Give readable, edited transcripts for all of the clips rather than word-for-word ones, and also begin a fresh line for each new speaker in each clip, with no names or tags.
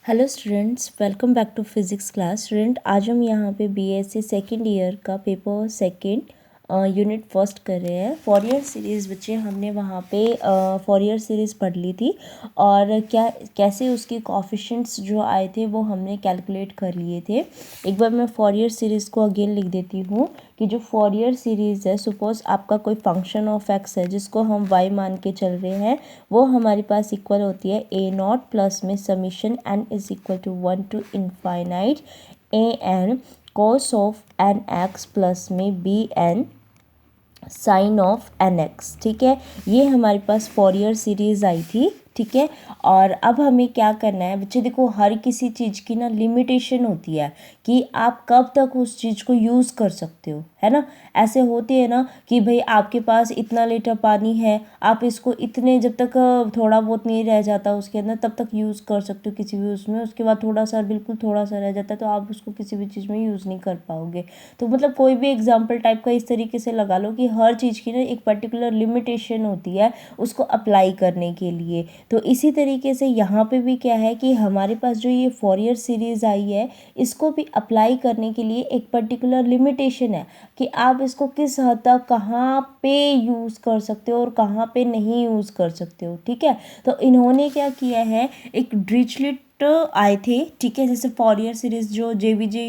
Hello students, welcome back to physics class. Student, आज हम यहाँ पे बीएससी सेकेंड ईयर का पेपर सेकेंड यूनिट फर्स्ट कर रहे हैं। फॉरियर सीरीज़ बच्चे हमने वहाँ पे फॉरियर सीरीज़ पढ़ ली थी और कैसे उसके कोएफिशिएंट्स जो आए थे वो हमने कैलकुलेट कर लिए थे। एक बार मैं फॉरियर सीरीज़ को अगेन लिख देती हूँ कि जो फॉरियर सीरीज़ है, सपोज आपका कोई फंक्शन ऑफ एक्स है जिसको हम वाई मान के चल रहे हैं, वो हमारे पास इक्वल होती है ए नॉट प्लस में summation n is equal to 1 to infinite a n cos of n x plus में b n sine of n x. ठीक है, ये हमारे पास फॉरियर सीरीज़ आई थी। ठीक है, और अब हमें क्या करना है बच्चे, देखो हर किसी चीज़ की ना लिमिटेशन होती है कि आप कब तक उस चीज़ को यूज़ कर सकते हो, है ना। ऐसे होते हैं ना कि भाई आपके पास इतना लीटर पानी है, आप इसको इतने जब तक थोड़ा बहुत नहीं रह जाता उसके अंदर तब तक यूज़ कर सकते हो किसी भी उसमें, उसके बाद थोड़ा सा बिल्कुल थोड़ा सा रह जाता है तो आप उसको किसी भी चीज़ में यूज़ नहीं कर पाओगे। तो मतलब कोई भी एग्जाम्पल टाइप का इस तरीके से लगा लो कि हर चीज़ की ना एक पर्टिकुलर लिमिटेशन होती है उसको अप्लाई करने के लिए। तो इसी तरीके से यहाँ पे भी क्या है कि हमारे पास जो ये फॉरियर सीरीज़ आई है इसको भी अप्लाई करने के लिए एक पर्टिकुलर लिमिटेशन है कि आप इसको किस हद तक कहाँ पे यूज़ कर सकते हो और कहाँ पे नहीं यूज़ कर सकते हो। ठीक है, तो इन्होंने क्या किया है, एक डिरिचलेट आए थे। ठीक है, जैसे फॉरियर सीरीज़ जो जेवीजे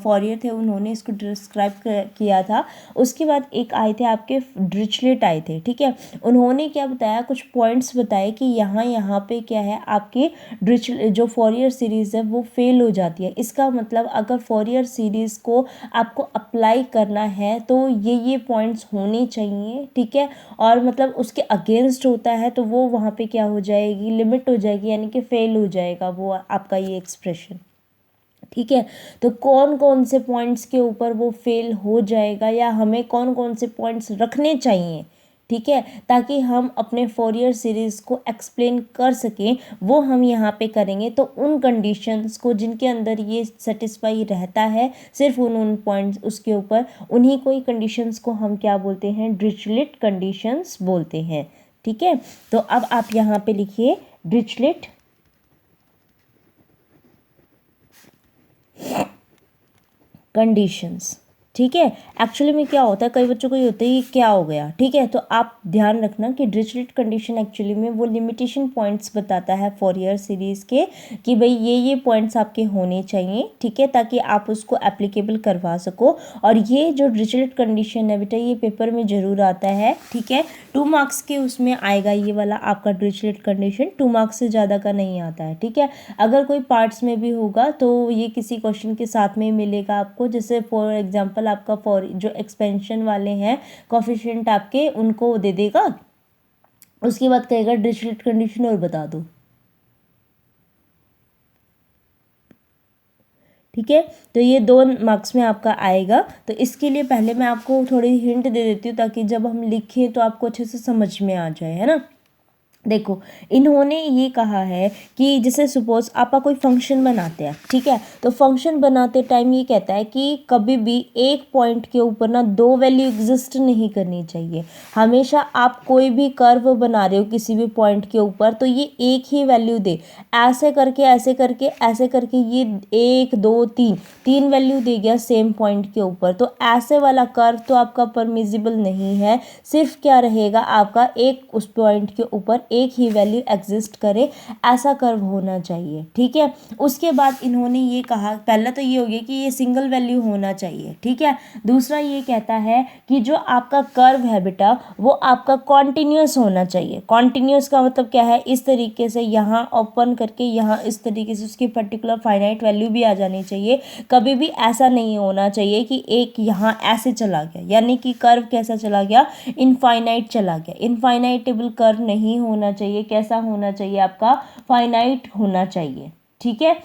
फॉरियर थे उन्होंने इसको डिस्क्राइब किया था। उसके बाद एक आए थे आपके डिरिचलेट आए थे। ठीक है, उन्होंने क्या बताया, कुछ पॉइंट्स बताए कि यहाँ पे क्या है आपके डिरिचलेट जो फॉरियर सीरीज़ है वो फेल हो जाती है। इसका मतलब अगर फॉरियर सीरीज़ को आपको अप्लाई करना है तो ये पॉइंट्स होने चाहिए। ठीक है, और मतलब उसके अगेंस्ट होता है तो वो वहाँ पे क्या हो जाएगी, लिमिट हो जाएगी, यानी कि फेल हो जाएगा वो आपका ये एक्सप्रेशन। ठीक है, तो कौन कौन से पॉइंट्स के ऊपर वो फेल हो जाएगा या हमें कौन कौन से पॉइंट्स रखने चाहिए, ठीक है, ताकि हम अपने फॉरियर सीरीज़ को एक्सप्लेन कर सकें, वो हम यहाँ पे करेंगे। तो उन कंडीशंस को जिनके अंदर ये सेटिस्फाई रहता है, सिर्फ उन पॉइंट्स उसके ऊपर, उन्हीं कोई कंडीशंस को हम क्या बोलते हैं, डिरिचलेट कंडीशंस बोलते हैं। ठीक है, तो अब आप यहाँ पे लिखिए डिरिचलेट कंडीशंस। ठीक है, एक्चुअली में क्या होता है, कई बच्चों को ये होता है ये क्या हो गया। ठीक है, तो आप ध्यान रखना कि डिरिचलेट कंडीशन एक्चुअली में वो लिमिटेशन पॉइंट्स बताता है फॉरियर सीरीज़ के कि भाई ये पॉइंट्स आपके होने चाहिए। ठीक है, ताकि आप उसको एप्लीकेबल करवा सको। और ये जो डिरिचलेट कंडीशन है बेटा, ये पेपर में ज़रूर आता है। ठीक है, 2 मार्क्स के उसमें आएगा ये वाला आपका डिरिचलेट कंडीशन, 2 मार्क्स से ज़्यादा का नहीं आता है। ठीक है, अगर कोई पार्ट्स में भी होगा तो ये किसी क्वेश्चन के साथ में मिलेगा आपको, जैसे फॉर एग्जांपल आपका फॉर जो एक्सपेंशन वाले हैं कोएफिशिएंट आपके, उनको दे देगा, उसके बाद कहेगा डिरिचलेट कंडीशन और बता दो। ठीक है, तो ये 2 मार्क्स में आपका आएगा। तो इसके लिए पहले मैं आपको थोड़ी हिंट दे देती हूँ ताकि जब हम लिखें तो आपको अच्छे से समझ में आ जाए, है ना। देखो, इन्होंने ये कहा है कि जैसे सपोज आपका कोई फंक्शन बनाते हैं। ठीक है, तो फंक्शन बनाते टाइम ये कहता है कि कभी भी एक पॉइंट के ऊपर ना 2 वैल्यू एग्जिस्ट नहीं करनी चाहिए। हमेशा आप कोई भी कर्व बना रहे हो किसी भी पॉइंट के ऊपर तो ये एक ही वैल्यू दे, ऐसे करके ऐसे करके ऐसे करके ये 1 2 3 वैल्यू दे गया सेम पॉइंट के ऊपर। तो ऐसे वाला कर्व तो आपका परमिजिबल नहीं है। सिर्फ क्या रहेगा आपका, एक उस पॉइंट के ऊपर एक ही वैल्यू एग्जिस्ट करे, ऐसा कर्व होना चाहिए। ठीक है, उसके बाद इन्होंने ये कहा, पहला तो ये हो गया कि ये सिंगल वैल्यू होना चाहिए। ठीक है, दूसरा ये कहता है कि जो आपका कर्व है बेटा वो आपका कॉन्टिन्यूस होना चाहिए। कॉन्टिन्यूस का मतलब क्या है, इस तरीके से यहाँ ओपन करके यहाँ इस तरीके से उसकी पर्टिकुलर फाइनाइट वैल्यू भी आ जानी चाहिए। कभी भी ऐसा नहीं होना चाहिए कि एक यहाँ ऐसे चला गया, यानी कि कर्व कैसा चला गया, इनफाइनाइट चला गया। इनफाइनाइटेबल कर्व नहीं होना चाहिए। कैसा होना चाहिए आपका, फाइनाइट होना चाहिए। ठीक है,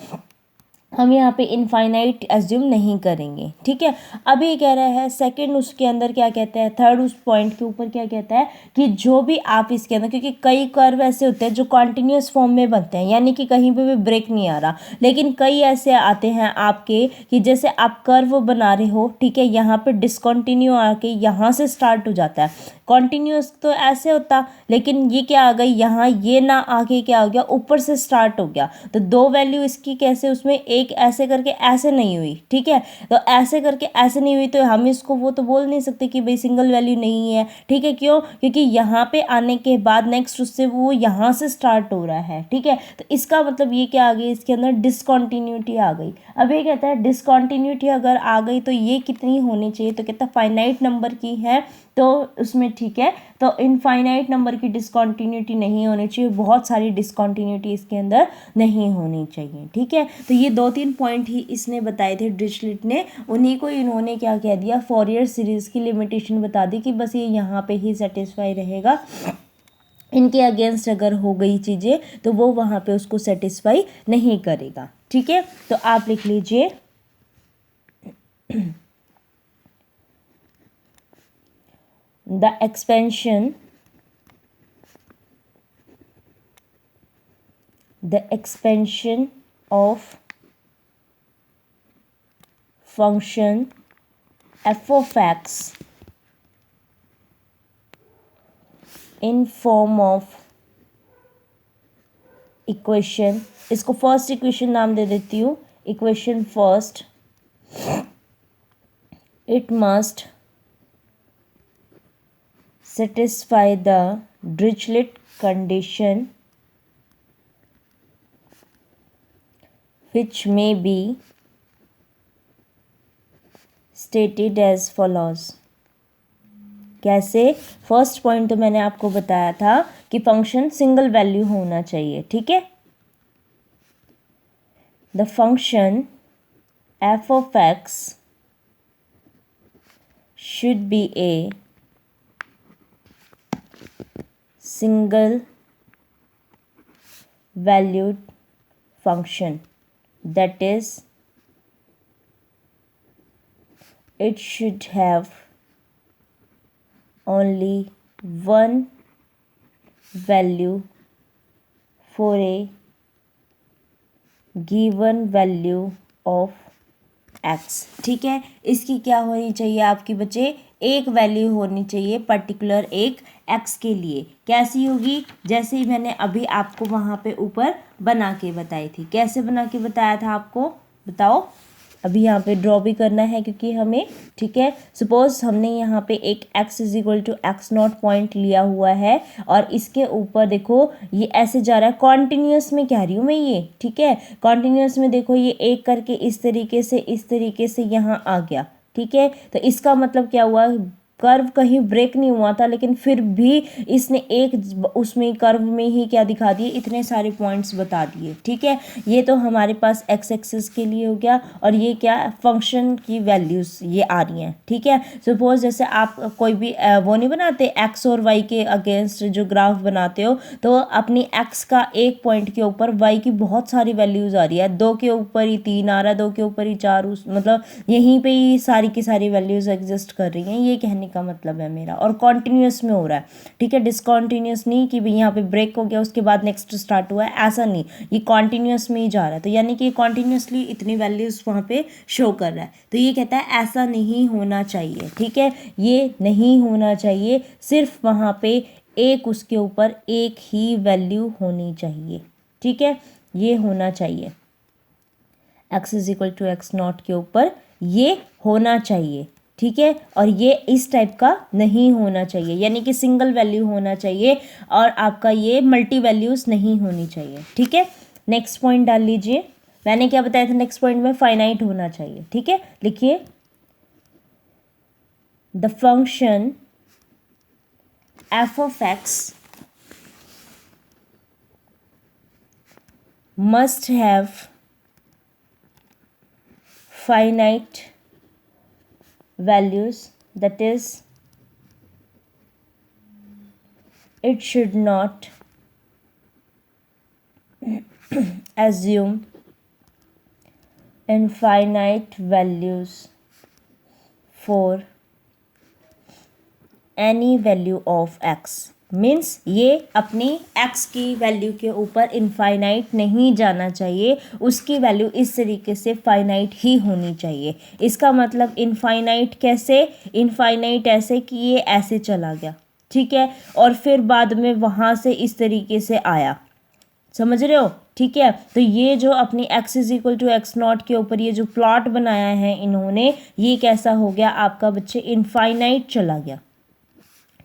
हम यहाँ पे इनफाइनाइट एज्यूम नहीं करेंगे, ठीक है। अभी कह रहा है सेकंड, उसके अंदर क्या कहता है, थर्ड उस पॉइंट के ऊपर क्या कहता है कि जो भी आप इसके अंदर, क्योंकि कई कर्व ऐसे होते हैं जो कॉन्टिन्यूस फॉर्म में बनते हैं, यानी कि कहीं पे भी ब्रेक नहीं आ रहा, लेकिन कई ऐसे आते हैं आपके कि जैसे आप कर्व बना रहे हो, ठीक है, यहाँ पे डिसकंटिन्यू आके यहाँ से स्टार्ट हो जाता है। कॉन्टिन्यूस तो ऐसे होता, लेकिन ये क्या आ गई यहाँ, ये ना आके क्या हो गया, ऊपर से स्टार्ट हो गया। तो दो वैल्यू इसकी कैसे, उसमें एक ऐसे करके ऐसे नहीं हुई, ठीक है, तो ऐसे करके ऐसे नहीं हुई, तो हम इसको वो तो बोल नहीं सकते कि भाई सिंगल वैल्यू नहीं है, ठीक है। क्यों? क्योंकि यहाँ पे आने के बाद नेक्स्ट उससे वो यहाँ से स्टार्ट हो रहा है, ठीक है। तो इसका मतलब ये क्या आ गई, इसके अंदर डिसकॉन्टिन्यूटी आ गई। अब ये कहता है डिसकॉन्टिन्यूटी अगर आ गई तो ये कितनी होनी चाहिए, तो कहता है फाइनाइट नंबर की है, तो उसमें ठीक है, तो इनफाइनाइट नंबर की डिसकॉन्टिन्यूटी नहीं होनी चाहिए, बहुत सारी डिसकॉन्टिन्यूटी इसके अंदर नहीं होनी चाहिए, ठीक है। तो ये 2-3 पॉइंट ही इसने बताए थे डिरिचलेट ने, उन्हीं को इन्होंने क्या कह दिया, फॉरियर सीरीज की लिमिटेशन बता दी कि बस ये यहाँ पे ही सेटिस्फाई रहेगा, इनके अगेंस्ट अगर हो गई चीज़ें तो वो वहाँ पे उसको सेटिस्फाई नहीं करेगा, ठीक है। तो आप लिख लीजिए the expansion of function f of x in form of equation, इसको फर्स्ट इक्वेशन नाम दे देती हूँ, equation first, it must satisfy the Dirichlet condition which may be stated as follows। कैसे? फर्स्ट पॉइंट तो मैंने आपको बताया था कि फंक्शन सिंगल वैल्यू होना चाहिए, ठीक है। The function f of x should be a single valued function, that is it should have only one value for a given value of x, ठीक है। इसकी क्या होनी चाहिए आपकी बच्चे, एक वैल्यू होनी चाहिए पर्टिकुलर एक x के लिए। कैसी होगी? जैसे ही मैंने अभी आपको वहाँ पे ऊपर बना के बताई थी। कैसे बना के बताया था आपको, बताओ। अभी यहाँ पे ड्रॉ भी करना है क्योंकि हमें, ठीक है। सपोज हमने यहाँ पे एक x is equal to x0 point लिया हुआ है और इसके ऊपर देखो ये ऐसे जा रहा है, कॉन्टिन्यूस में कह रही हूँ मैं ये, ठीक है। कॉन्टिन्यूस में देखो ये एक करके इस तरीके से यहाँ आ गया, ठीक है। तो इसका मतलब क्या हुआ, कर्व कहीं ब्रेक नहीं हुआ था, लेकिन फिर भी इसने एक उसमें कर्व में ही क्या दिखा दिए, इतने सारे पॉइंट्स बता दिए, ठीक है। ये तो हमारे पास एक्स एक्सिस के लिए हो गया, और ये क्या, फंक्शन की वैल्यूज़ ये आ रही हैं, ठीक है। सपोज जैसे आप कोई भी वो नहीं बनाते एक्स और वाई के अगेंस्ट जो ग्राफ बनाते हो, तो अपनी एक्स का एक पॉइंट के ऊपर वाई की बहुत सारी वैल्यूज़ आ रही है, 2 के ऊपर ही 3 आ रहा है, 2 के ऊपर ही 4, मतलब यहीं पे ही सारी की सारी वैल्यूज़ एग्जिस्ट कर रही हैं, ये कहने का मतलब है मेरा। और कॉन्टिन्यूस में हो रहा है, ठीक है, डिसकॉन्टिन्यूस नहीं कि भाई यहाँ पे ब्रेक हो गया उसके बाद नेक्स्ट स्टार्ट हुआ है, ऐसा नहीं, ये कॉन्टिन्यूस में ही जा रहा है। तो यानी कि कॉन्टिन्यूसली इतनी वैल्यूज़ वहाँ पे शो कर रहा है। तो ये कहता है ऐसा नहीं होना चाहिए, ठीक है, ये नहीं होना चाहिए, सिर्फ वहाँ पे एक उसके ऊपर एक ही वैल्यू होनी चाहिए, ठीक है, ये होना चाहिए। x is equal to x0 के ऊपर ये होना चाहिए, ठीक है। और ये इस टाइप का नहीं होना चाहिए, यानी कि सिंगल वैल्यू होना चाहिए और आपका ये मल्टी वैल्यूज़ नहीं होनी चाहिए, ठीक है। नेक्स्ट पॉइंट डाल लीजिए, मैंने क्या बताया था, नेक्स्ट पॉइंट में फाइनाइट होना चाहिए, ठीक है। लिखिए the function f of x must have finite values, that is it should not assume infinite values for any value of x means ये अपनी x की वैल्यू के ऊपर इनफाइनाइट नहीं जाना चाहिए, उसकी वैल्यू इस तरीके से फाइनाइट ही होनी चाहिए। इसका मतलब इनफाइनाइट कैसे, इनफाइनाइट ऐसे कि ये ऐसे चला गया, ठीक है, और फिर बाद में वहाँ से इस तरीके से आया, समझ रहे हो, ठीक है। तो ये जो अपनी x is equal to x naught के ऊपर ये जो प्लॉट बनाया है इन्होंने, ये कैसा हो गया आपका बच्चे, इनफाइनाइट चला गया,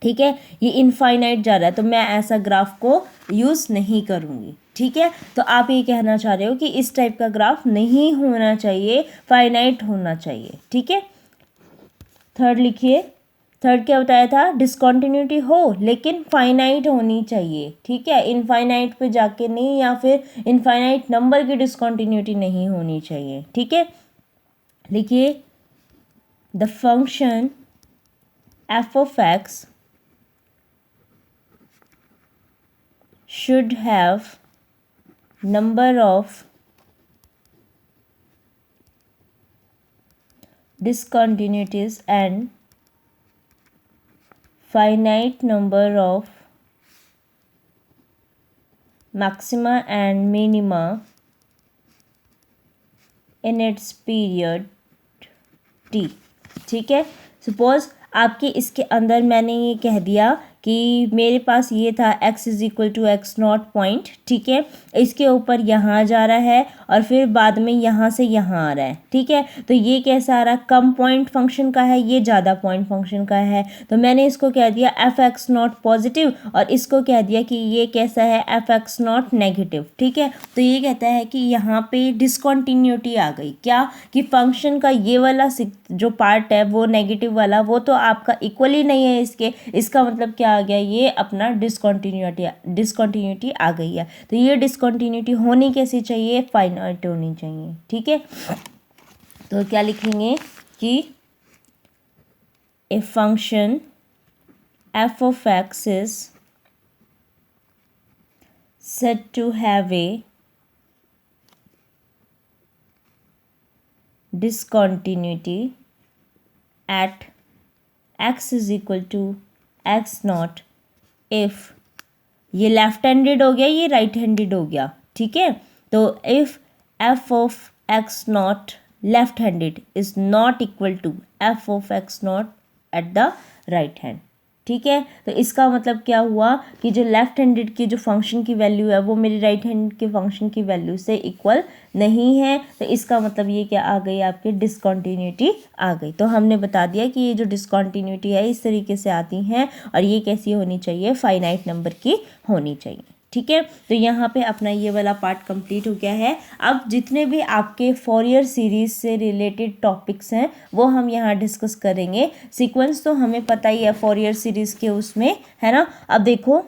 ठीक है, ये इनफाइनाइट जा रहा है, तो मैं ऐसा ग्राफ को यूज़ नहीं करूँगी, ठीक है। तो आप ये कहना चाह रहे हो कि इस टाइप का ग्राफ नहीं होना चाहिए, फाइनाइट होना चाहिए, ठीक है। थर्ड लिखिए, थर्ड क्या बताया था, डिसकंटिन्यूटी हो लेकिन फाइनाइट होनी चाहिए, ठीक है, इनफाइनाइट पे जाके नहीं, या फिर इनफाइनाइट नंबर की डिसकंटिन्यूटी नहीं होनी चाहिए, ठीक है। लिखिए, the function F of x should have number of discontinuities and finite number of maxima and minima in its period t, ठीक है। सपोज आपके इसके अंदर मैंने ये कह दिया कि मेरे पास ये था x is equal to x naught point, ठीक है, इसके ऊपर यहाँ जा रहा है और फिर बाद में यहाँ से यहाँ आ रहा है, ठीक है। तो ये कैसा आ रहा है, कम पॉइंट फंक्शन का है, ये ज़्यादा पॉइंट फंक्शन का है, तो मैंने इसको कह दिया एफ एक्स नॉट पॉजिटिव और इसको कह दिया कि ये कैसा है, एफ एक्स नॉट नेगेटिव, ठीक है। तो ये कहता है कि यहाँ पे डिसकॉन्टीन्यूटी आ गई, क्या कि फंक्शन का ये वाला जो पार्ट है वो नेगेटिव वाला, वो तो आपका इक्वली नहीं है इसके, इसका मतलब क्या आ गया, ये अपना डिसकंटिन्यूटी आ गई है। तो ये डिसकंटिन्यूटी होनी कैसी चाहिए, फाइनाइट होनी चाहिए, ठीक है। तो क्या लिखेंगे कि a function F of x is said to have a discontinuity at x is equal to x naught if, ये लेफ्ट हैंडेड हो गया, ये राइट हैंडेड हो गया, ठीक है। तो if f of x naught left handed is not equal to f of x naught at the right hand, ठीक है। तो इसका मतलब क्या हुआ कि जो लेफ्ट हैंडेड की जो फंक्शन की वैल्यू है वो मेरी राइट हैंड के फंक्शन की वैल्यू से इक्वल नहीं है, तो इसका मतलब ये क्या आ गई, आपकी डिसकंटिन्यूटी आ गई। तो हमने बता दिया कि ये जो डिसकंटिन्यूटी है इस तरीके से आती हैं और ये कैसी होनी चाहिए, फाइनाइट नंबर की होनी चाहिए, ठीक है। तो यहाँ पे अपना ये वाला पार्ट कंप्लीट हो गया है। अब जितने भी आपके फॉरियर सीरीज से रिलेटेड टॉपिक्स हैं वो हम यहाँ डिस्कस करेंगे। सीक्वेंस तो हमें पता ही है फॉरियर सीरीज के उसमें, है ना। अब देखो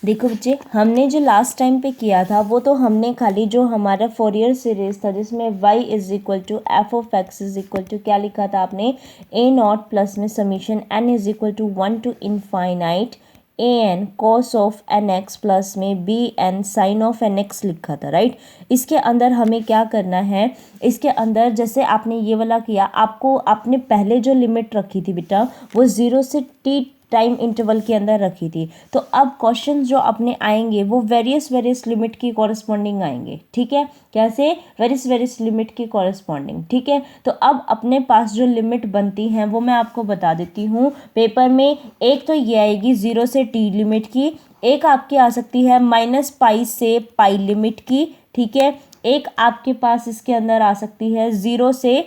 बच्चे, हमने जो लास्ट टाइम पे किया था वो तो हमने खाली जो हमारा फॉरियर सीरीज था जिसमें y is equal to f of x is equal to क्या लिखा था आपने, a नॉट प्लस में summation n is equal to 1 to infinite a n cos of n x plus में b n sine of n x लिखा था, right. इसके अंदर हमें क्या करना है, इसके अंदर जैसे आपने ये वाला किया, आपको आपने पहले जो लिमिट रखी थी बेटा वो 0 से t टाइम इंटरवल के अंदर रखी थी। तो अब क्वेश्चन जो अपने आएंगे वो वेरियस लिमिट की कॉरस्पॉन्डिंग आएंगे, ठीक है। कैसे, वेरियस लिमिट की कॉरस्पॉन्डिंग, ठीक है। तो अब अपने पास जो लिमिट बनती हैं वो मैं आपको बता देती हूँ पेपर में। एक तो ये आएगी 0 से t लिमिट की, एक आपकी आ सकती है -π से π लिमिट की, ठीक है। एक आपके पास इसके अंदर आ सकती है 0 से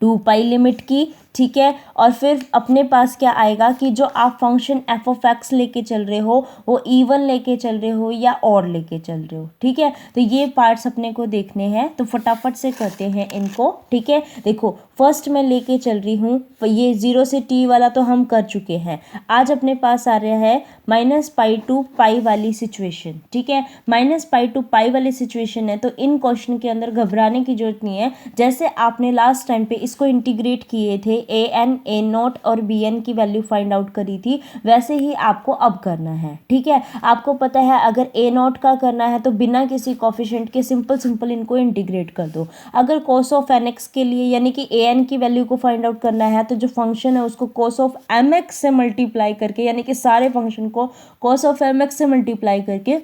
2π लिमिट की, ठीक है। और फिर अपने पास क्या आएगा कि जो आप फंक्शन एफ ऑफ एक्स लेके चल रहे हो वो इवन लेके चल रहे हो या और लेके चल रहे हो, ठीक है। तो ये पार्ट्स अपने को देखने हैं, तो फटाफट से करते हैं इनको, ठीक है। देखो फर्स्ट मैं लेके चल रही हूँ, ये 0 से t वाला तो हम कर चुके हैं। आज अपने पास आ रहा है -π to π वाली सिचुएशन, ठीक है। -π to π वाली सिचुएशन है तो इन क्वेश्चन के अंदर घबराने की जरूरत नहीं है। जैसे आपने लास्ट टाइम पे इसको इंटीग्रेट किए थे ए एन ए नॉट और बी एन की वैल्यू फाइंड आउट करी थी वैसे ही आपको अब करना है, ठीक है। आपको पता है अगर ए नॉट का करना है तो बिना किसी कोफिशिएंट के सिंपल इनको इंटीग्रेट कर दो। अगर कॉस ऑफ एन एक्स के लिए यानी कि ए एन की वैल्यू को फाइंड आउट करना है तो जो फंक्शन है उसको कॉस ऑफ एम एक्स से मल्टीप्लाई करके यानी कि सारे फंक्शन को कॉस ऑफ एम एक्स से मल्टीप्लाई करके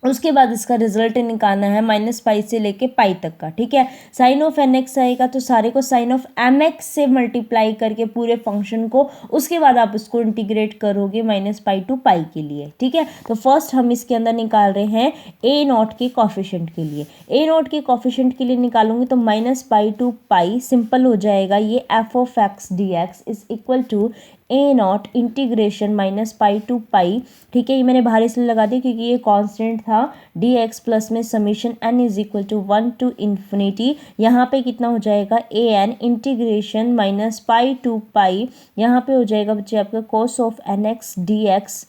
उसके बाद इसका रिजल्ट निकालना है -पाई से लेके पाई तक का, ठीक है। साइन ऑफ एन एक्स आएगा तो सारे को साइन ऑफ एम एक्स से मल्टीप्लाई करके पूरे फंक्शन को, उसके बाद आप उसको इंटीग्रेट करोगे -पाई टू पाई के लिए, ठीक है। तो फर्स्ट हम इसके अंदर निकाल रहे हैं ए नॉट के कॉफिशिएंट के लिए। ए नॉट के कॉफिशिएंट के लिए निकालूंगी तो -पाई टू पाई सिंपल हो जाएगा ये f of x d x is equal to a not integration -pi to pi, ठीक है। ये मैंने बाहर इसलिए लगा दिया क्योंकि ये कांस्टेंट था डी एक्स प्लस में summation n is equal to 1 to infinity. यहाँ पे कितना हो जाएगा a n integration -pi to pi, यहाँ पे हो जाएगा बच्चे आपका cos of n x d x,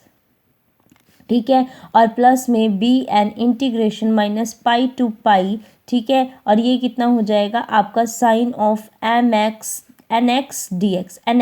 ठीक है, और प्लस में b n integration -pi to pi, ठीक है। और ये कितना हो जाएगा आपका sine of m x n x d x, n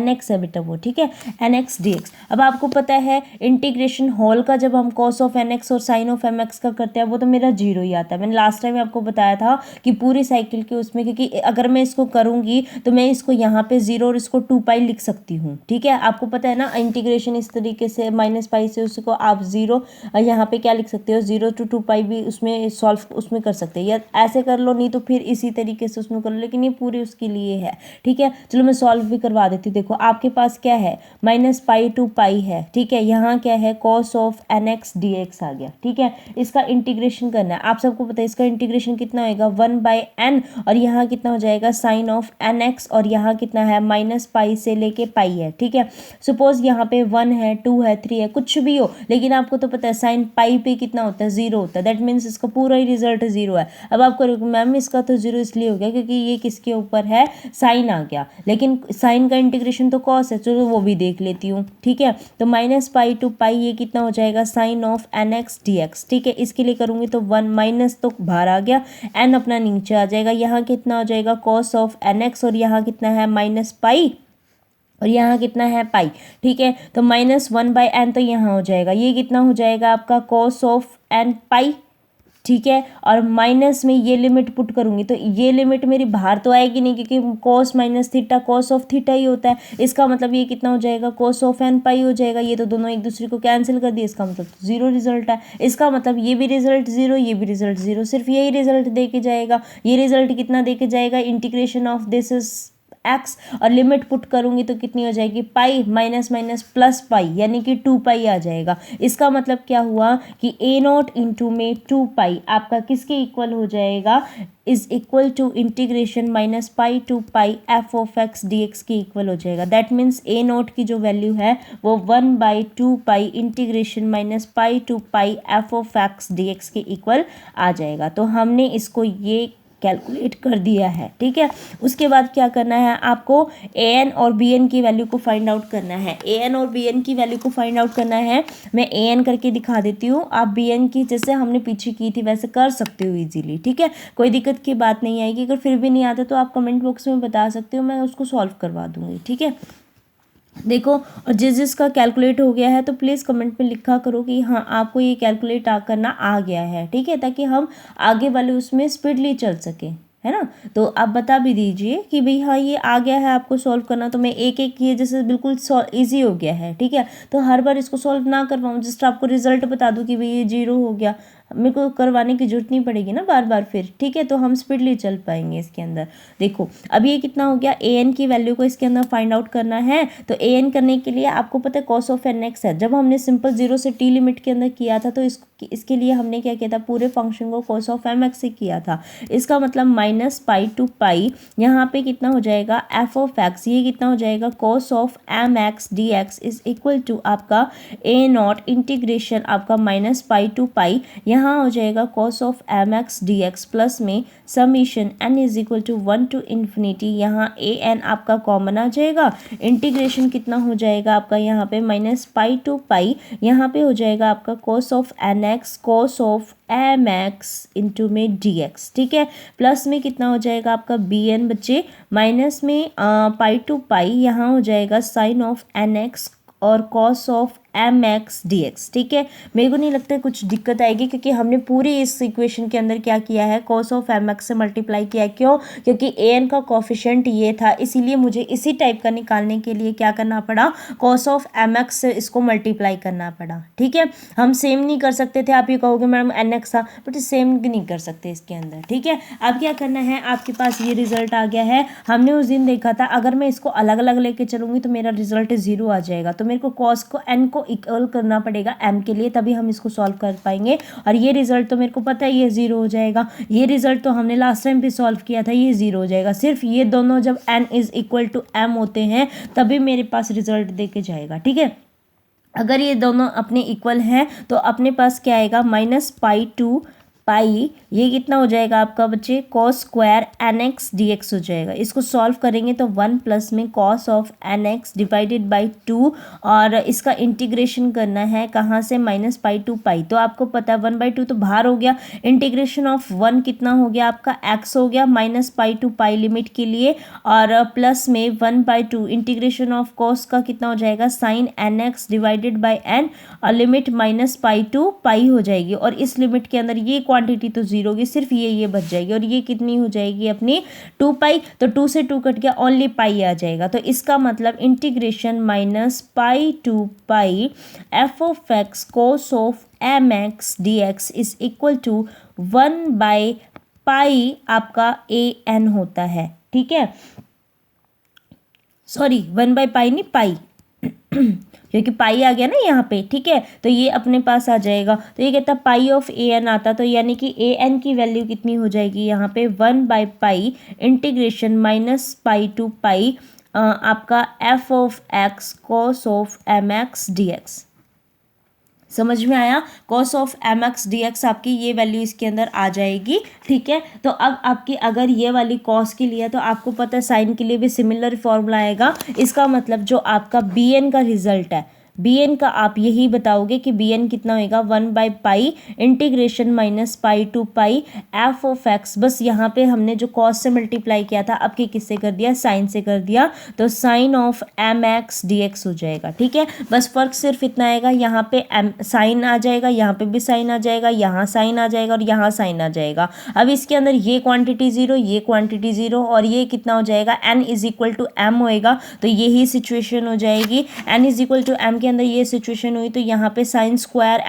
x है बेटा वो, ठीक है, एन एक्स डी एक्स। अब आपको पता है इंटीग्रेशन होल का जब हम कॉस ऑफ एन एक्स और साइन ऑफ एम एक्स का करते हैं वो तो मेरा जीरो ही आता है। मैंने लास्ट टाइम आपको बताया था कि पूरी साइकिल के उसमें, क्योंकि अगर मैं इसको करूँगी तो मैं इसको यहाँ पे जीरो और इसको 2 पाई लिख सकती हूँ, ठीक है। आपको पता है ना इंटीग्रेशन इस तरीके से -पाई से उसको आप जीरो यहाँ पे क्या लिख सकते हो 0 to 2 पाई भी उसमें सॉल्व उसमें कर सकते हैं, या ऐसे कर लो नहीं तो फिर इसी तरीके से उसमें कर लो, लेकिन ये पूरी उसके लिए है, ठीक है। चलो मैं सॉल्व भी करवा देती हूँ। देखो आपके पास क्या है -पाई टू पाई है, ठीक है। यहाँ क्या है cos of n x d x आ गया, ठीक है। इसका इंटीग्रेशन करना है, आप सबको पता है इसका इंटीग्रेशन कितना होएगा 1/n, और यहाँ कितना हो जाएगा साइन ऑफ एन एक्स, और यहाँ कितना है -पाई से लेके पाई है, ठीक है। सपोज यहाँ पे 1 है 2 है 3 है कुछ भी हो, लेकिन आपको तो पता है साइन पाई पे कितना होता है 0 होता है, दैट मीन्स इसका पूरा ही रिजल्ट 0 है। अब आप करोगे मैम इसका तो 0 इसलिए हो गया क्योंकि ये किसके ऊपर है, साइन आ गया, लेकिन साइन का इंटीग्रेशन तो कॉस है, चलो वो भी देख लेती हूँ, ठीक है। तो -पाई टू पाई ये कितना हो जाएगा sine of n x d x, ठीक है। इसके लिए करूँगी तो 1 माइनस तो बाहर आ गया, एन अपना नीचे आ जाएगा, यहाँ कितना हो जाएगा कॉस ऑफ एन एक्स, और यहाँ कितना है -पाई, और यहाँ कितना है पाई, ठीक है। तो -1/n तो यहाँ हो जाएगा, ये कितना हो जाएगा आपका कॉस ऑफ एन पाई, ठीक है। और माइनस में ये लिमिट पुट करूंगी तो ये लिमिट मेरी बाहर तो आएगी नहीं क्योंकि cos minus theta cos of theta ही होता है। इसका मतलब ये कितना हो जाएगा कॉस ऑफ एन पाई हो जाएगा, ये तो दोनों एक दूसरे को कैंसिल कर दिए, इसका मतलब 0 रिजल्ट है। इसका मतलब ये भी रिजल्ट 0 ये भी रिजल्ट 0, सिर्फ यही रिजल्ट दे के जाएगा। ये रिजल्ट कितना दे के जाएगा integration of this is x, और लिमिट पुट करूंगी तो कितनी हो जाएगी पाई माइनस प्लस पाई, यानी कि 2 पाई आ जाएगा। इसका मतलब क्या हुआ कि ए नॉट इंटू में 2 पाई आपका किसके इक्वल हो जाएगा, is equal to integration -pi to pi f of x d x के इक्वल हो जाएगा। दैट मीन्स ए नॉट की जो वैल्यू है वो 1/2 pi integration -pi to pi f of x d x के इक्वल आ जाएगा। तो हमने इसको ये कैलकुलेट कर दिया है, ठीक है। उसके बाद क्या करना है आपको ए एन और बी एन की वैल्यू को फाइंड आउट करना है। ए एन और बी एन की वैल्यू को फाइंड आउट करना है, मैं ए एन करके दिखा देती हूँ, आप बी एन की जैसे हमने पीछे की थी वैसे कर सकते हो इजीली, ठीक है। कोई दिक्कत की बात नहीं आएगी। अगर फिर भी नहीं आता तो आप कमेंट बॉक्स में बता सकते हो, मैं उसको सॉल्व करवा दूँगी, ठीक है। देखो, और जिसका कैलकुलेट हो गया है तो प्लीज़ कमेंट में लिखा करो कि हाँ आपको ये कैलकुलेट करना आ गया है, ठीक है, ताकि हम आगे वाले उसमें स्पीडली चल सकें, है ना। तो आप बता भी दीजिए कि भाई हाँ ये आ गया है आपको सॉल्व करना, तो मैं एक एक किए जैसे बिल्कुल ईजी हो गया है, ठीक है। तो हर बार इसको सॉल्व ना करवाऊँ, जस्ट आपको रिजल्ट बता दूँ कि भाई ये 0 हो गया, मेरे को करवाने की जरूरत नहीं पड़ेगी ना बार बार फिर, ठीक है। तो हम स्पीडली चल पाएंगे इसके अंदर। देखो अब ये कितना हो गया, ए एन की वैल्यू को इसके अंदर फाइंड आउट करना है। तो ए एन करने के लिए आपको पता है कॉस ऑफ एन एक्स है, जब हमने सिंपल 0 से टी लिमिट के अंदर किया था तो इसके लिए हमने क्या किया था, पूरे फंक्शन को कॉस ऑफ एम एक्स से किया था। इसका मतलब -पाई टू पाई, यहाँ पे कितना हो जाएगा एफ ऑफ एक्स, ये कितना हो जाएगा cos of m x d x is equal to आपका ए नॉट इंटीग्रेशन आपका -पाई टू पाई, यहाँ यहाँ हो जाएगा cos of m x d x plus में summation n is equal to 1 to infinity, यहाँ ए एन आपका कॉमन आ जाएगा, इंटीग्रेशन कितना हो जाएगा आपका यहाँ पे माइनस पाई टू पाई, यहाँ पे हो जाएगा आपका cos of n x cos of m x into में डी एक्स, ठीक है। प्लस में कितना हो जाएगा आपका बी एन बच्चे, माइनस में पाई टू पाई, यहाँ हो जाएगा साइन ऑफ एन एक्स और cos of m x d x, ठीक है। मेरे को नहीं लगता है कुछ दिक्कत आएगी क्योंकि हमने पूरी इस इक्वेशन के अंदर क्या किया है, cos ऑफ एम एक्स से मल्टीप्लाई किया है। क्यों? क्योंकि ए एन का कोफिशिएंट ये था, इसीलिए मुझे इसी टाइप का निकालने के लिए क्या करना पड़ा, cos ऑफ एम एक्स से इसको मल्टीप्लाई करना पड़ा, ठीक है। हम सेम नहीं कर सकते थे, आप ये कहोगे मैडम एन एक्स था, बट सेम नहीं कर सकते इसके अंदर, ठीक है। अब क्या करना है, आपके पास ये रिजल्ट आ गया है। हमने उस दिन देखा था अगर मैं इसको अलग अलग लेके चलूंगी तो मेरा रिजल्ट 0 आ जाएगा, तो मेरे को cos को n को इक्वल करना पड़ेगा m के लिए, तभी हम इसको सॉल्व कर पाएंगे। और ये रिजल्ट तो मेरे को पता है ये 0 हो जाएगा, ये रिजल्ट तो हमने लास्ट टाइम भी सॉल्व किया था, ये 0 हो जाएगा। सिर्फ ये दोनों जब n is equal to m होते हैं तभी मेरे पास रिजल्ट दे के जाएगा, ठीक है। अगर ये दोनों अपने इक्वल हैं तो अपने पास क्या आएगा, माइनस पाई टू पाई, ये कितना हो जाएगा आपका बच्चे, cos square n x d x हो जाएगा। इसको सॉल्व करेंगे तो 1 प्लस में cos of n x divided by 2, और इसका इंटीग्रेशन करना है कहाँ से, माइनस पाई टू पाई, तो आपको पता है 1/2 तो बाहर हो गया, इंटीग्रेशन ऑफ 1 कितना हो गया आपका x हो गया, minus pi to pi limit के लिए, और प्लस में 1/2 इंटीग्रेशन ऑफ cos का कितना हो जाएगा, sine n x divided by n, और limit minus pi to pi हो जाएगी, और इस लिमिट के अंदर ये क्वांटिटी तो 0 होगी, सिर्फ ये बच जाएगी, और ये कितनी हो जाएगी अपनी 2 पाई, तो 2 से 2 कट गया, ओनली पाई आ जाएगा। तो इसका मतलब integration minus pi to pi f of x cos of m x d x is equal to 1 by pi आपका ए एन होता है, ठीक है। सॉरी 1 बाई पाई नहीं, पाई क्योंकि पाई आ गया ना यहाँ पे, ठीक है, तो ये अपने पास आ जाएगा। तो ये कहता पाई ऑफ ए एन आता, तो यानी कि ए एन की वैल्यू कितनी हो जाएगी यहाँ पे, 1 by pi integration minus pi to pi आपका f of x cos of m x d x. समझ में आया, cos of m x d x आपकी ये वैल्यू इसके अंदर आ जाएगी, ठीक है। तो अब आपकी अगर ये वाली cos के लिए, तो आपको पता है साइन के लिए भी सिमिलर फॉर्मूला आएगा। इसका मतलब जो आपका बी एन का रिजल्ट है, बी एन का आप यही बताओगे कि बी एन कितना होएगा, 1 by pi integration minus pi to pi f of x, बस यहाँ पे हमने जो cos से मल्टीप्लाई किया था अब की किससे कर दिया, साइन से कर दिया, तो sine of m x d x हो जाएगा, ठीक है। बस फर्क सिर्फ इतना आएगा, यहाँ पे एम साइन आ जाएगा, यहाँ पे भी साइन आ जाएगा, यहाँ साइन आ जाएगा और यहाँ साइन आ जाएगा। अब इसके अंदर ये क्वांटिटी 0, ये क्वांटिटी 0, और ये कितना हो जाएगा, n is equal to m होएगा, तो यही सिचुएशन हो जाएगी। n is equal to m के अंदर ये सिचुएशन हुई तो यहाँ पे sine square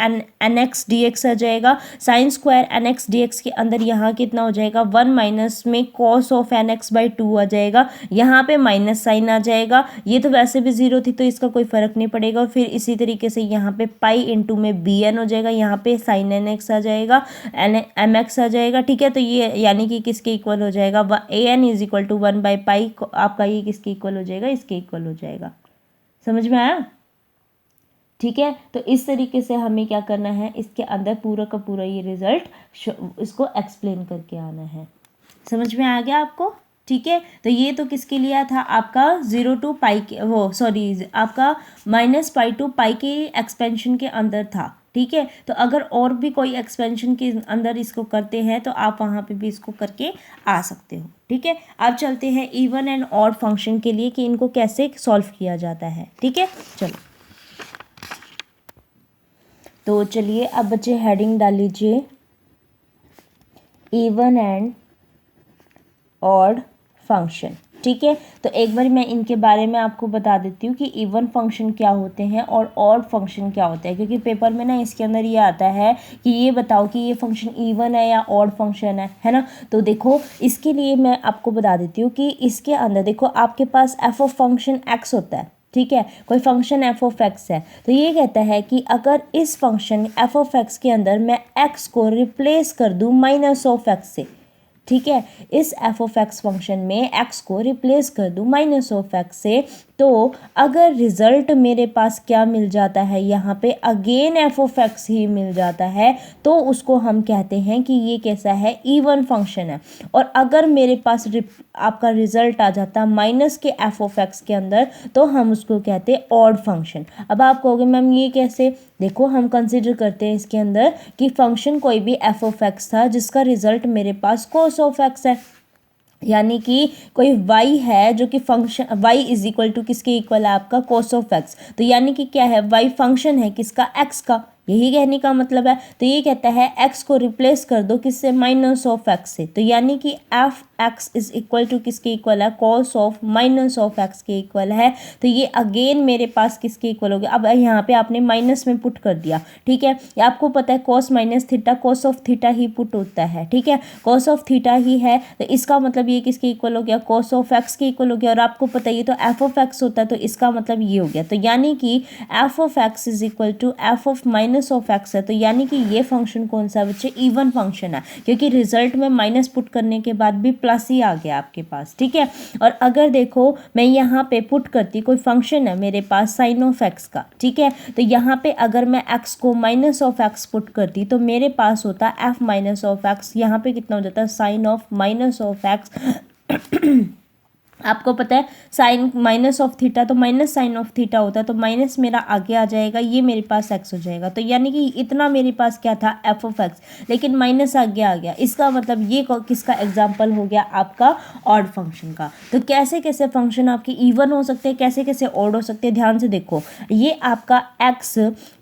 n x d x आ जाएगा। Sine square n x d x के अंदर यहाँ कितना हो जाएगा, 1 माइनस में cos of n x by 2 आ जाएगा, यहाँ पे माइनस साइन आ जाएगा, ये तो वैसे भी 0 थी तो इसका कोई फर्क नहीं पड़ेगा। और फिर इसी तरीके से यहाँ पे पाई इंटू में बी एन हो जाएगा, यहाँ पे साइन एन एक्स आ जाएगा, एन एम एक्स आ जाएगा, ठीक है। तो ये यानी कि किसके इक्वल हो जाएगा, a n is equal to 1 by pi, आपका ये किसके इक्वल हो जाएगा, इसके इक्वल हो जाएगा। समझ में आया, ठीक है। तो इस तरीके से हमें क्या करना है, इसके अंदर पूरा का पूरा ये रिजल्ट इसको एक्सप्लेन करके आना है। समझ में आ गया आपको, ठीक है। तो ये तो किसके लिए था आपका 0 टू पाई के, वो सॉरी आपका माइनस पाई टू पाई के एक्सपेंशन के अंदर था, ठीक है। तो अगर और भी कोई एक्सपेंशन के अंदर इसको करते हैं तो आप वहाँ पे भी इसको करके आ सकते हो, ठीक है। अब चलते हैं इवन एंड ऑड फंक्शन के लिए कि इनको कैसे सॉल्व किया जाता है, ठीक है। चलो तो चलिए अब बच्चे हेडिंग डाल लीजिए, इवन एंड ऑड फंक्शन, ठीक है। तो एक बार मैं इनके बारे में आपको बता देती हूँ कि इवन फंक्शन क्या होते हैं और ऑड फंक्शन क्या होता है, क्योंकि पेपर में ना इसके अंदर ये आता है कि ये बताओ कि ये फंक्शन इवन है या ऑड फंक्शन है ना। तो देखो इसके लिए मैं आपको बता देती हूँ कि इसके अंदर देखो आपके पास एफ ऑफ फंक्शन एक्स होता है, ठीक है। कोई फंक्शन एफ ऑफ एक्स है तो ये कहता है कि अगर इस फंक्शन एफ ऑफ एक्स के अंदर मैं एक्स को रिप्लेस कर दूं माइनस ऑफ एक्स से, ठीक है, इस एफ ऑफ एक्स फंक्शन में एक्स को रिप्लेस कर दूं माइनस ऑफ एक्स से, तो अगर रिजल्ट मेरे पास क्या मिल जाता है, यहाँ पे अगेन एफ ऑफ एक्स ही मिल जाता है, तो उसको हम कहते हैं कि ये कैसा है, इवन फंक्शन है। और अगर मेरे पास आपका रिजल्ट आ जाता माइनस के एफ ऑफ एक्स के अंदर, तो हम उसको कहते हैं ऑड फंक्शन। अब आप कहोगे मैम ये कैसे, देखो हम कंसिडर करते हैं इसके अंदर कि फंक्शन कोई भी एफ ऑफ एक्स था जिसका रिजल्ट मेरे पास कॉस ऑफ एक्स है, यानी कि कोई y है जो कि function y is equal to किसके इक्वल है, आपका cos ऑफ x। तो यानी कि क्या है, y फंक्शन है किसका, x का, यही कहने का मतलब है। तो ये कहता है x को रिप्लेस कर दो किससे, माइनस ऑफ x से। तो यानी कि f x is equal to किसके इक्वल है, cos of minus of x के इक्वल है। तो ये अगेन मेरे पास किसके इक्वल हो गया, अब यहाँ पे आपने माइनस में पुट कर दिया, ठीक है। ये आपको पता है cos minus theta cos of theta he put होता है, ठीक है, कॉस ऑफ थीटा ही है। तो इसका मतलब ये किसके इक्वल हो गया, कॉस ऑफ एक्स के इक्वल हो गया। और आपको पता है ये तो एफ ऑफ एक्स होता है, तो इसका मतलब ये हो गया। तो यानी कि f of x is equal to f of minus of x है। तो यानी कि ये फंक्शन कौन सा बच्चे, इवन फंक्शन है, क्योंकि रिजल्ट में माइनस पुट करने के बाद भी प्लस ही आ गया आपके पास, ठीक है। और अगर देखो मैं यहाँ पे पुट करती, कोई फंक्शन है मेरे पास साइन ऑफ एक्स का, ठीक है, तो यहाँ पे अगर मैं एक्स को माइनस ऑफ एक्स पुट करती तो मेरे पास होता एफ माइनस ऑफ एक्स, यहाँ पे कितना हो जाता है, sine of minus of x. आपको पता है साइन माइनस ऑफ थीटा तो माइनस साइन ऑफ थीटा होता है, तो माइनस मेरा आगे आ जाएगा, ये मेरे पास एक्स हो जाएगा। तो यानी कि इतना मेरे पास क्या था, एफ ऑफ एक्स, लेकिन माइनस आगे आ गया। इसका मतलब ये किसका एग्जाम्पल हो गया, आपका ऑड फंक्शन का। तो कैसे कैसे फंक्शन आपके इवन हो सकते हैं, कैसे कैसे ऑड हो सकते हैं, ध्यान से देखो। ये आपका एक्स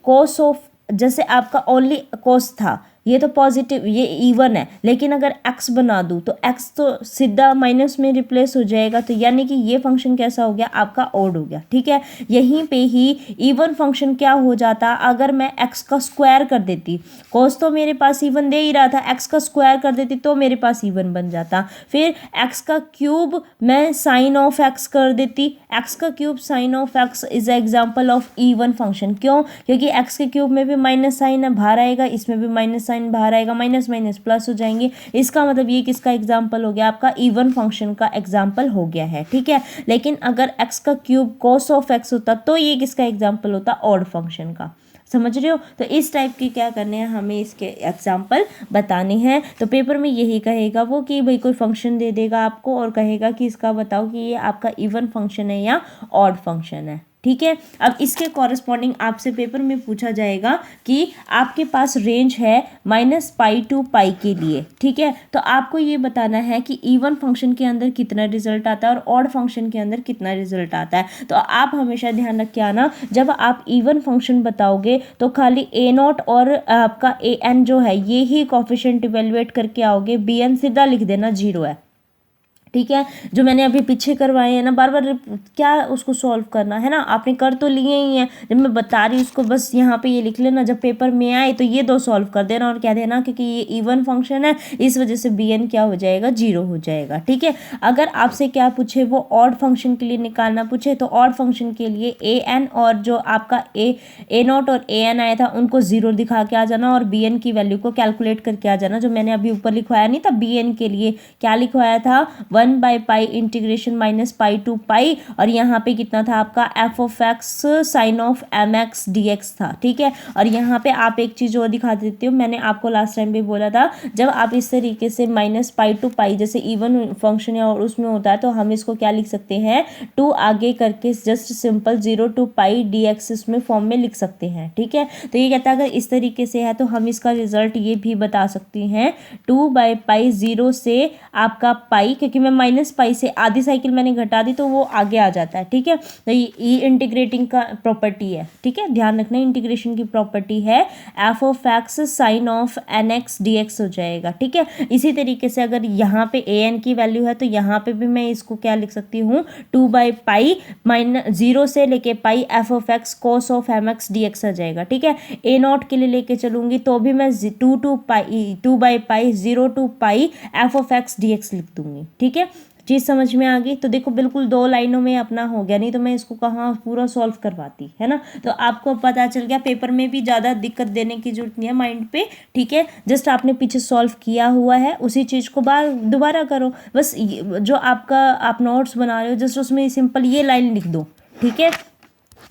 कॉस ऑफ, जैसे आपका ओनली कॉस था, ये तो पॉजिटिव, ये इवन है, लेकिन अगर x बना दूँ तो x तो सीधा माइनस में रिप्लेस हो जाएगा। तो यानी कि ये फंक्शन कैसा हो गया, आपका ऑड हो गया, ठीक है। यहीं पे ही इवन फंक्शन क्या हो जाता, अगर मैं x का स्क्वायर कर देती, cos तो मेरे पास इवन दे ही रहा था, x का स्क्वायर कर देती तो मेरे पास इवन बन जाता। फिर x का क्यूब मैं साइन ऑफ x कर देती, x का cube sign of x is example of even function. क्यों, क्योंकि x के क्यूब में भी माइनस साइन है, बाहर आएगा, इसमें भी माइनस साइन बाहर आएगा, माइनस माइनस प्लस हो जाएंगे। इसका मतलब ये किसका एग्जाम्पल हो गया, आपका इवन फंक्शन का एग्जाम्पल हो गया है, ठीक है। लेकिन अगर x का क्यूब cos ऑफ x होता तो ये किसका एग्जाम्पल होता, ऑड फंक्शन का। समझ रहे हो। तो इस टाइप के क्या करने हैं, हमें इसके एग्जाम्पल बताने हैं। तो पेपर में यही कहेगा वो कि भाई कोई फंक्शन दे देगा आपको और कहेगा कि इसका बताओ कि ये आपका इवन फंक्शन है या ऑड फंक्शन है, ठीक है। अब इसके कॉरेस्पॉन्डिंग आपसे पेपर में पूछा जाएगा कि आपके पास रेंज है -पाई टू पाई के लिए, ठीक है। तो आपको ये बताना है कि इवन फंक्शन के अंदर कितना रिजल्ट आता है और ऑड फंक्शन के अंदर कितना रिजल्ट आता है। तो आप हमेशा ध्यान रख के आना, जब आप इवन फंक्शन बताओगे तो खाली a0 और आपका an जो है ये ही कोफिशिएंट इवेलुएट करके आओगे, bn सीधा लिख देना 0 है, ठीक है। जो मैंने अभी पीछे करवाए हैं ना, बार बार क्या उसको सॉल्व करना है ना, आपने कर तो लिए ही हैं, जब मैं बता रही हूँ उसको बस यहाँ पे ये लिख लेना, जब पेपर में आए तो ये दो सॉल्व कर देना और कह देना क्योंकि ये इवन फंक्शन है इस वजह से bn क्या हो जाएगा, 0 हो जाएगा, ठीक है। अगर आपसे क्या पूछे, वो ऑड फंक्शन के लिए निकालना पूछे, तो ऑड फंक्शन के लिए an और जो आपका a0 और an आया था उनको 0 दिखा के आ जाना और bn की वैल्यू को कैलकुलेट करके आ जाना। जो मैंने अभी ऊपर लिखवाया नहीं था bn के लिए, क्या लिखवाया था, 1/पाई इंटीग्रेशन -पाई टू पाई, और यहाँ पे कितना था आपका f of x sine of mx dx था, ठीक है। और यहाँ पे आप एक चीज़ और दिखा देती हूँ, मैंने आपको लास्ट टाइम भी बोला था, जब आप इस तरीके से -पाई टू पाई जैसे इवन फंक्शन है और उसमें होता है तो हम इसको क्या लिख सकते हैं, 2 आगे करके just simple 0 to pi dx इसमें फॉर्म में लिख सकते हैं, ठीक है। तो ये कहता है अगर इस तरीके से है तो हम इसका रिजल्ट ये भी बता सकते हैं 2/पाई 0 से आपका पाई, क्योंकि मैं -पाई से आधी साइकिल मैंने घटा दी तो वो आगे आ जाता है, ठीक है। तो ये इंटीग्रेटिंग का प्रॉपर्टी है, ठीक है, ध्यान रखना इंटीग्रेशन की प्रॉपर्टी है, f of x sine of nx dx हो जाएगा, ठीक है। इसी तरीके से अगर यहाँ पे an की वैल्यू है तो यहाँ पे भी मैं इसको क्या लिख सकती हूँ, 2/पाई -0 से लेके pi f of x cos of mx dx आ जाएगा, ठीक है। a0 के लिए लेके चलूंगी तो भी मैं 2/पाई 0 to pi f of x dx लिख दूंगी, ठीक है। चीज़ समझ में आ गई। तो देखो बिल्कुल 2 लाइनों में अपना हो गया, नहीं तो मैं इसको कहाँ पूरा सॉल्व करवाती, है ना। तो आपको पता चल गया, पेपर में भी ज़्यादा दिक्कत देने की जरूरत नहीं है माइंड पे, ठीक है। जस्ट आपने पीछे सॉल्व किया हुआ है उसी चीज़ को दोबारा करो, बस जो आपका आप नोट्स बना रहे हो जस्ट उसमें सिंपल ये लाइन लिख दो, ठीक है,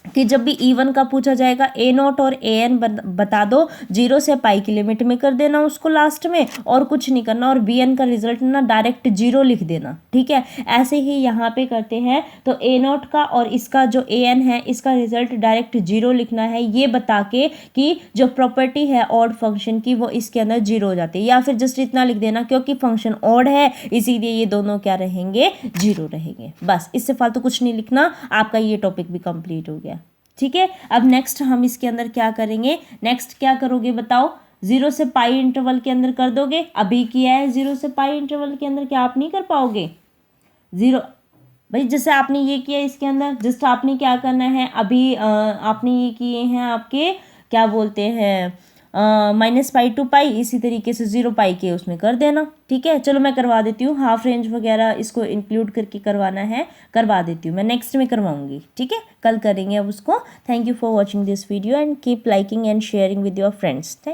कि जब भी E1 का पूछा जाएगा A0 और AN बता दो, 0 से पाई की लिमिट में कर देना उसको लास्ट में, और कुछ नहीं करना, और BN का रिजल्ट ना डायरेक्ट 0 लिख देना। ठीक है, ऐसे ही यहाँ पे करते हैं, तो A0 का और इसका जो AN है इसका रिजल्ट डायरेक्ट 0 लिखना है, ये बता के कि जो प्रॉपर्टी है ऑड फंक्शन की वो इसके अंदर 0 हो जाती है, या फिर जस्ट इतना लिख देना क्योंकि फंक्शन ऑड है इसीलिए ये दोनों क्या रहेंगे, 0 रहेंगे। बस इससे फालतू कुछ नहीं लिखना, आपका ये टॉपिक भी कंप्लीट हो गया। ठीक है, अब नेक्स्ट हम इसके अंदर क्या करेंगे, नेक्स्ट क्या करोगे बताओ, 0 से पाई इंटरवल के अंदर कर दोगे, अभी किया है 0 से पाई इंटरवल के अंदर, क्या आप नहीं कर पाओगे 0, भाई जैसे आपने ये किया इसके अंदर, जस्ट आपने क्या करना है, अभी आपने ये किए हैं आपके क्या बोलते हैं -π to π, इसी तरीके से 0 पाई के उसमें कर देना। ठीक है, चलो मैं करवा देती हूँ, हाफ रेंज वगैरह इसको इंक्लूड करके करवाना है, करवा देती हूँ मैं, नेक्स्ट में करवाऊंगी। ठीक है, कल करेंगे अब उसको। Thank you for watching this video and keep liking and sharing with your friends. Thank